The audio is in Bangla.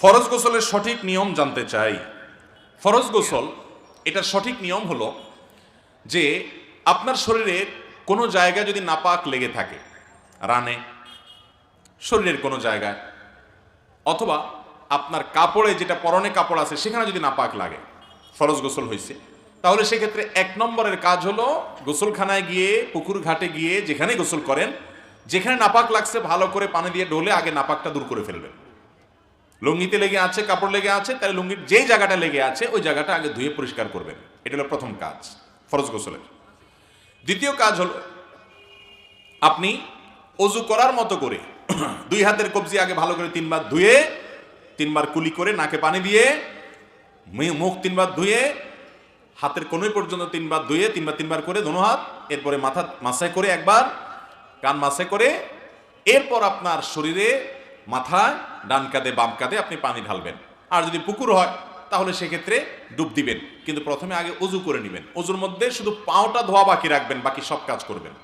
ফরজ গোসলের সঠিক নিয়ম জানতে চাই। ফরজ গোসল এটার সঠিক নিয়ম হলো যে আপনার শরীরের কোনো জায়গায় যদি নাপাক লেগে থাকে, রানে, শরীরের কোনো জায়গায়, অথবা আপনার কাপড়ে, যেটা পরনে কাপড় আছে সেখানে যদি নাপাক লাগে, ফরজ গোসল হয়েছে, তাহলে সেক্ষেত্রে 1 নম্বরের কাজ হলো গোসলখানায় গিয়ে, পুকুর ঘাটে গিয়ে, যেখানে গোসল করেন, যেখানে নাপাক লাগছে ভালো করে পানি দিয়ে ঢোলে আগে নাপাকটা দূর করে ফেলবেন। লুঙ্গিতে লেগে আছে, কাপড় লেগে আছে, তাহলে লুঙ্গির যেই জায়গাটা লেগে আছে ওই জায়গাটা আগে ধুয়ে পরিষ্কার করবেন। এটা হলো প্রথম কাজ ফরজ গোসলের। দ্বিতীয় কাজ হলো আপনি অজু করার মতো করে 2 হাতের কবজি আগে ভালো করে 3 বার ধুয়ে, 3 বার কুলি করে, নাকে পানি দিয়ে, মুখ 3 বার ধুয়ে, হাতের কোনোই পর্যন্ত 3 বার ধুয়ে, 3 বার করে দোনো হাত, এরপরে মাথা মাসাই করে একবার, কান মাসাই করে, এরপর আপনার শরীরে, মাথায়, ডান কাঁধে, বাম কাঁধে আপনি পানি ঢালবেন। আর যদি পুকুর হয় তাহলে সেক্ষেত্রে ডুব দিবেন, কিন্তু প্রথমে আগে অজু করে নেবেন। অজুর মধ্যে শুধু পাওটা ধোয়া বাকি রাখবেন, বাকি সব কাজ করবেন।